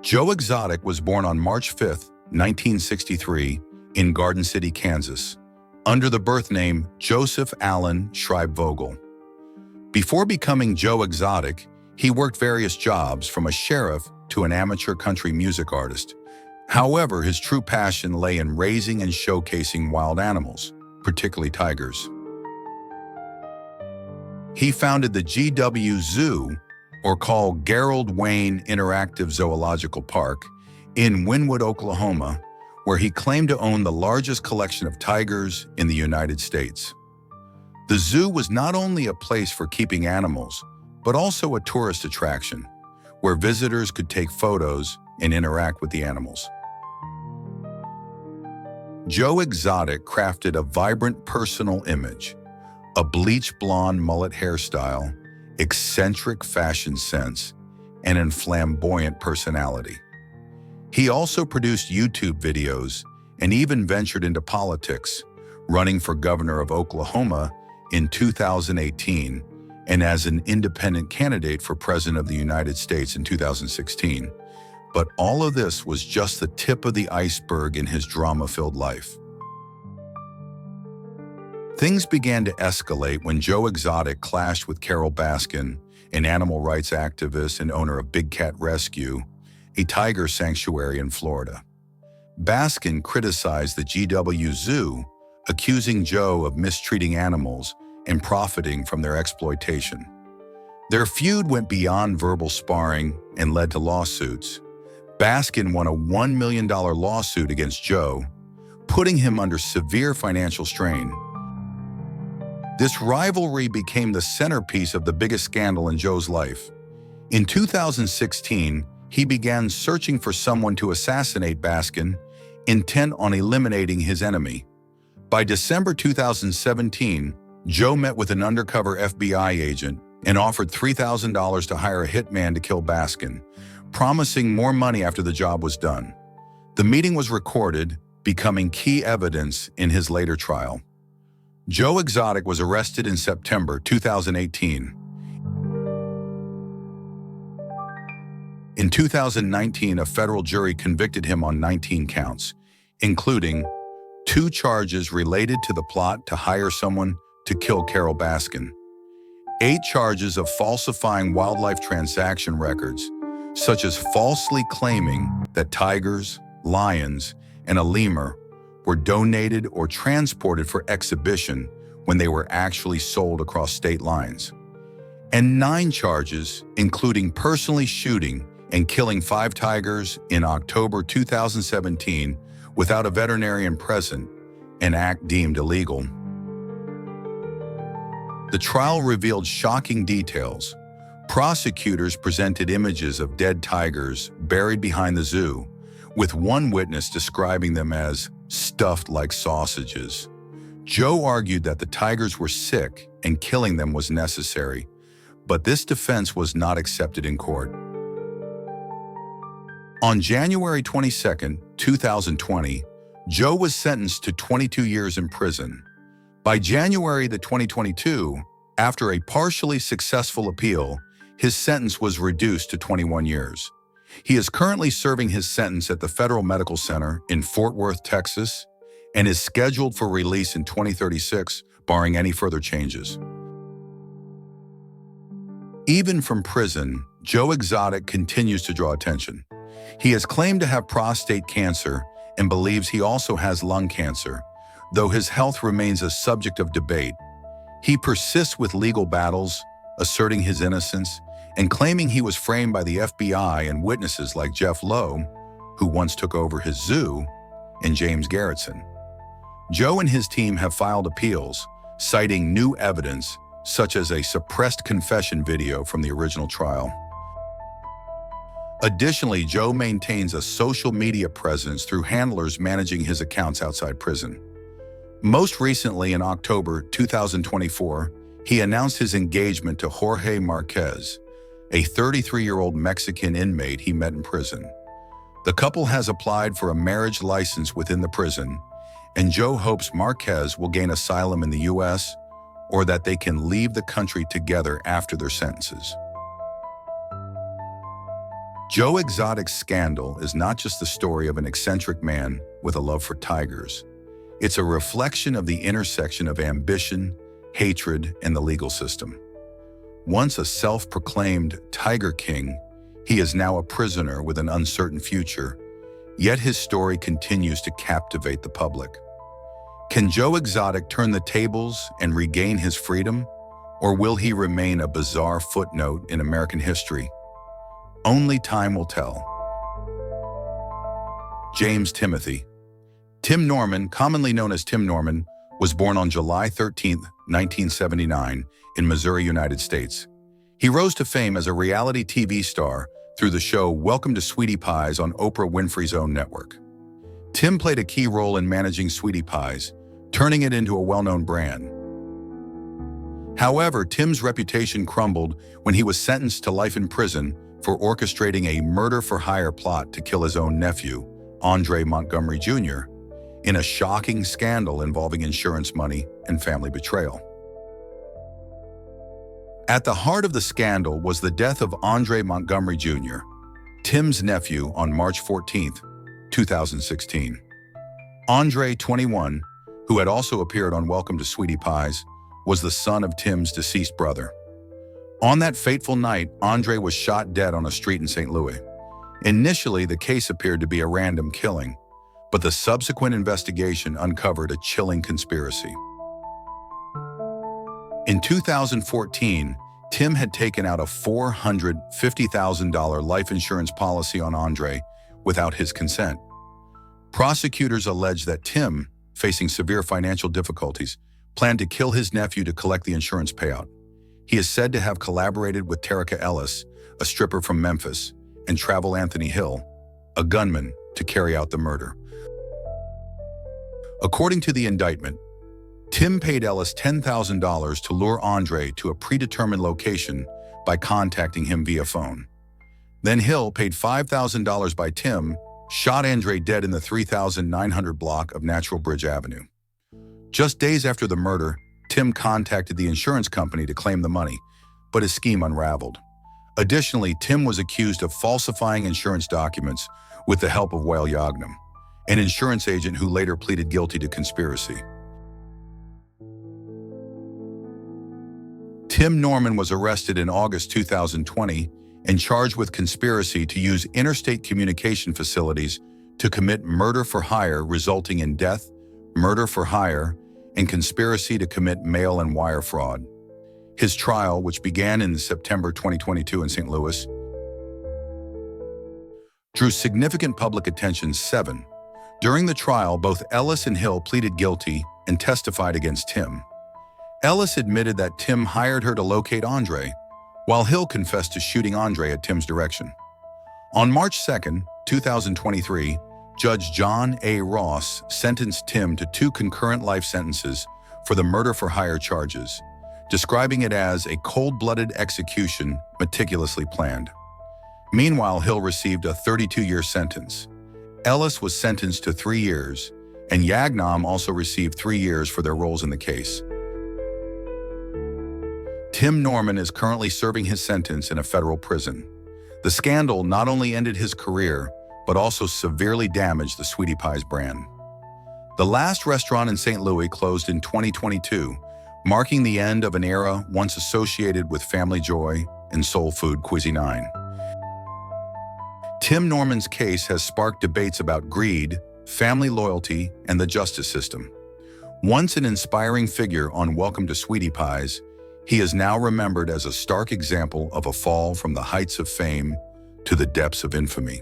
Joe Exotic was born on March 5, 1963, in Garden City, Kansas, under the birth name Joseph Allen Schreibvogel. Before becoming Joe Exotic, he worked various jobs from a sheriff to an amateur country music artist. However, his true passion lay in raising and showcasing wild animals, particularly tigers. He founded the GW Zoo, or called Gerald Wayne Interactive Zoological Park, in Wynwood, Oklahoma, where he claimed to own the largest collection of tigers in the United States. The zoo was not only a place for keeping animals, but also a tourist attraction, where visitors could take photos and interact with the animals. Joe Exotic crafted a vibrant personal image, a bleach blonde mullet hairstyle, eccentric fashion sense, and a flamboyant personality. He also produced YouTube videos and even ventured into politics, running for governor of Oklahoma in 2018 and as an independent candidate for president of the United States in 2016. But all of this was just the tip of the iceberg in his drama-filled life. Things began to escalate when Joe Exotic clashed with Carol Baskin, an animal rights activist and owner of Big Cat Rescue, a tiger sanctuary in Florida. Baskin criticized the GW Zoo, accusing Joe of mistreating animals and profiting from their exploitation. Their feud went beyond verbal sparring and led to lawsuits. Baskin won a $1 million lawsuit against Joe, putting him under severe financial strain. This rivalry became the centerpiece of the biggest scandal in Joe's life. In 2016, he began searching for someone to assassinate Baskin, intent on eliminating his enemy. By December 2017, Joe met with an undercover FBI agent and offered $3,000 to hire a hitman to kill Baskin, promising more money after the job was done. The meeting was recorded, becoming key evidence in his later trial. Joe Exotic was arrested in September 2018. In 2019, a federal jury convicted him on 19 counts, including 2 charges related to the plot to hire someone to kill Carol Baskin, 8 charges of falsifying wildlife transaction records, such as falsely claiming that tigers, lions, and a lemur were donated or transported for exhibition when they were actually sold across state lines, and 9 charges, including personally shooting and killing 5 tigers in October 2017 without a veterinarian present, an act deemed illegal. The trial revealed shocking details. Prosecutors presented images of dead tigers buried behind the zoo, with one witness describing them as stuffed like sausages. Joe argued that the tigers were sick and killing them was necessary, but this defense was not accepted in court. On January 22, 2020, Joe was sentenced to 22 years in prison. By January 2022, after a partially successful appeal, his sentence was reduced to 21 years. He is currently serving his sentence at the Federal Medical Center in Fort Worth, Texas, and is scheduled for release in 2036, barring any further changes. Even from prison, Joe Exotic continues to draw attention. He has claimed to have prostate cancer and believes he also has lung cancer, though his health remains a subject of debate. He persists with legal battles, asserting his innocence, and claiming he was framed by the FBI and witnesses like Jeff Lowe, who once took over his zoo, and James Garretson. Joe and his team have filed appeals, citing new evidence, such as a suppressed confession video from the original trial. Additionally, Joe maintains a social media presence through handlers managing his accounts outside prison. Most recently, in October 2024, he announced his engagement to Jorge Marquez, a 33-year-old Mexican inmate he met in prison. The couple has applied for a marriage license within the prison, and Joe hopes Marquez will gain asylum in the U.S. or that they can leave the country together after their sentences. Joe Exotic's scandal is not just the story of an eccentric man with a love for tigers. It's a reflection of the intersection of ambition, hatred, and the legal system. Once a self-proclaimed Tiger King, he is now a prisoner with an uncertain future, yet his story continues to captivate the public. Can Joe Exotic turn the tables and regain his freedom, or will he remain a bizarre footnote in American history? Only time will tell. James Timothy. Tim Norman, commonly known as Tim Norman, was born on July 13, 1979, in Missouri, United States. He rose to fame as a reality TV star through the show Welcome to Sweetie Pie's on Oprah Winfrey's own network. Tim played a key role in managing Sweetie Pie's, turning it into a well-known brand. However, Tim's reputation crumbled when he was sentenced to life in prison for orchestrating a murder-for-hire plot to kill his own nephew, Andre Montgomery Jr., in a shocking scandal involving insurance money and family betrayal. At the heart of the scandal was the death of Andre Montgomery Jr., Tim's nephew, on March 14, 2016. Andre, 21, who had also appeared on Welcome to Sweetie Pie's, was the son of Tim's deceased brother. On that fateful night, Andre was shot dead on a street in St. Louis. Initially, the case appeared to be a random killing, but the subsequent investigation uncovered a chilling conspiracy. In 2014, Tim had taken out a $450,000 life insurance policy on Andre without his consent. Prosecutors allege that Tim, facing severe financial difficulties, planned to kill his nephew to collect the insurance payout. He is said to have collaborated with Terica Ellis, a stripper from Memphis, and Travel Anthony Hill, a gunman, to carry out the murder. According to the indictment, Tim paid Ellis $10,000 to lure Andre to a predetermined location by contacting him via phone. Then Hill paid $5,000 by Tim, shot Andre dead in the 3,900 block of Natural Bridge Avenue. Just days after the murder, Tim contacted the insurance company to claim the money, but his scheme unraveled. Additionally, Tim was accused of falsifying insurance documents with the help of Wael Yagnam, an insurance agent who later pleaded guilty to conspiracy. Tim Norman was arrested in August 2020 and charged with conspiracy to use interstate communication facilities to commit murder for hire, resulting in death, murder for hire, and conspiracy to commit mail and wire fraud. His trial, which began in September 2022 in St. Louis, drew significant public attention. During the trial, both Ellis and Hill pleaded guilty and testified against Tim. Ellis admitted that Tim hired her to locate Andre, while Hill confessed to shooting Andre at Tim's direction. On March 2, 2023, Judge John A. Ross sentenced Tim to 2 concurrent life sentences for the murder-for-hire charges, describing it as a cold-blooded execution meticulously planned. Meanwhile, Hill received a 32-year sentence. Ellis was sentenced to 3 years, and Yagnam also received 3 years for their roles in the case. Tim Norman is currently serving his sentence in a federal prison. The scandal not only ended his career, but also severely damaged the Sweetie Pie's brand. The last restaurant in St. Louis closed in 2022, marking the end of an era once associated with family joy and soul food cuisine. Tim Norman's case has sparked debates about greed, family loyalty, and the justice system. Once an inspiring figure on Welcome to Sweetie Pie's, he is now remembered as a stark example of a fall from the heights of fame to the depths of infamy.